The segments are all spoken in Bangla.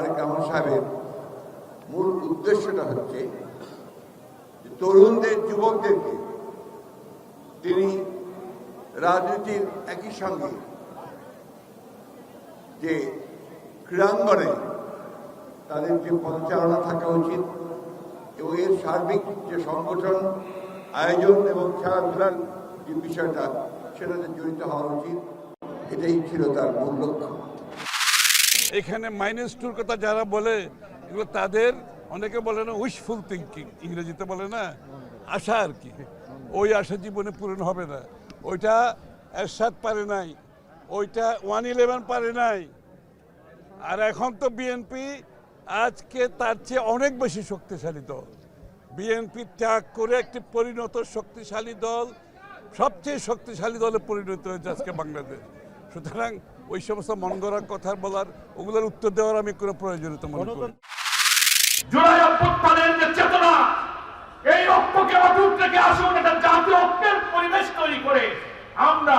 তারেক রহমান সাহেবের মূল উদ্দেশ্যটা হচ্ছে তরুণদের, যুবকদেরকে তিনি রাজনীতির একই সঙ্গে যে ক্রীড়াঙ্গনে তাদের যে পরিচালনা থাকা উচিত এবং এর সার্বিক যে সংগঠন, আয়োজন এবং খেলাধুলার যে বিষয়টা সেটাতে জড়িত হওয়া উচিত, এটাই ছিল তার মূল লক্ষ্য। এখানে -2 কথা যারা বলে এগুলো তাদের, অনেকে বলে না উইশফুল থিঙ্কিং, ইংরেজিতে বলে না আশা আর কি। ওই আশা জীবনে পূরণ হবে না। ওইটা এরশাদ পারে নাই, ওইটা 111 পারে নাই। আর এখন তো বিএনপি আজকে তার চেয়ে অনেক বেশি শক্তিশালী দল। বিএনপি ত্যাগ করে একটি পরিণত শক্তিশালী দল, সবচেয়ে শক্তিশালী দলে পরিণত হয়েছে আজকে বাংলাদেশ। সুতরাং ওই সমস্ত মন গড়া কথা বলার, ওগুলোর উত্তর দেওয়ার আমি কোনো প্রয়োজনীয়তা মনে করি। জুলাই অভ্যুত্থানের যে চেতনা, এই ঐক্যকে অটুট রেখে আসুন একটা জাতীয় ঐক্যের পরিবেশ তৈরি করে আমরা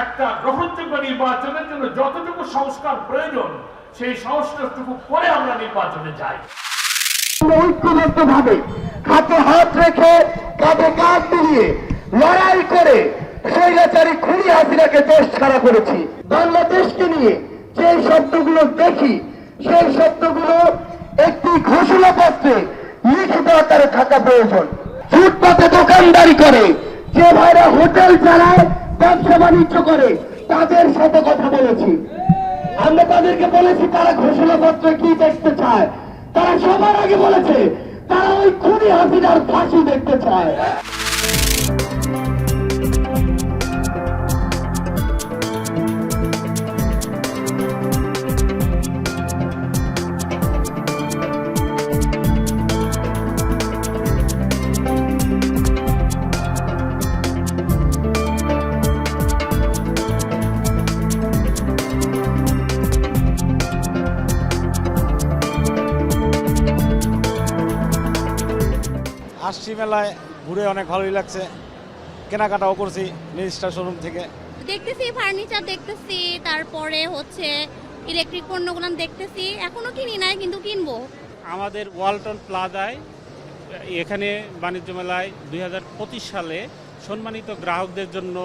একটা গ্রহণযোগ্য নির্বাচনের জন্য যতটুকু সংস্কার প্রয়োজন সেই সংস্কারটুকু করে আমরা নির্বাচনে যাই। ঐক্যবদ্ধভাবে হাতে হাত রেখে কাঁধে কাঁধ মিলিয়ে লড়াই করে স্বৈরাচারী খুনি হাসিনাকে দেশ ছাড়া করেছি। বাংলাদেশকে নিয়ে যে শব্দগুলো দেখি সেই শব্দগুলো একটি ঘোষণাপত্রে লিখিত আকারে থাকা প্রয়োজন। ফুটপাতে দোকানদারি করে যে ভাইরা হোটেল চালায়, ব্যবসা বাণিজ্য করে, তাদের সাথে কথা বলেছি। আমরা তাদেরকে বলেছি তারা ঘোষণাপত্রে কি দেখতে চায়। তারা সবার আগে বলেছে তারা ওই খুনি হাসিনার ফাঁসি দেখতে চায়। আসছি মেলায়, ঘুরে অনেক ভালোই লাগছে। কেনাকাটাও করছি মিনিস্টার শোরুম থেকে। দেখতেছি ফার্নিচার দেখতেছি, তারপরে হচ্ছে ইলেকট্রিক পণ্যগুলো দেখতেছি। এখনো কিনি নাই, কিন্তু কিনবো। আমাদের ওয়ালটন প্লাজায় এখানে বাণিজ্য মেলায় 2025 সালে সম্মানিত গ্রাহকদের জন্য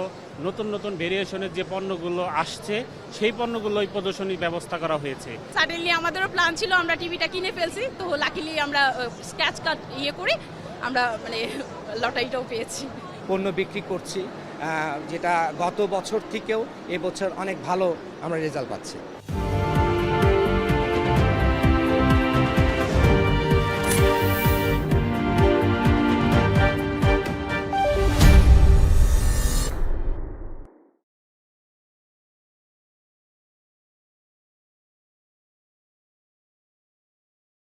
নতুন নতুন ভেরিয়েশনের যে পণ্যগুলো আসছে সেই পণ্যগুলোই প্রদর্শনীর ব্যবস্থা করা হয়েছে। সাডেনলি আমাদেরও প্ল্যান ছিল, আমরা টিভিটা কিনে ফেলছি, তো লাকিলি আমরা স্ক্র্যাচ কার্ড করে আমরা লটারিটাও পেয়েছি। পণ্য বিক্রি করছি, যেটা গত বছর থেকেও এবছর অনেক ভালো আমরা রেজাল্ট পাচ্ছি।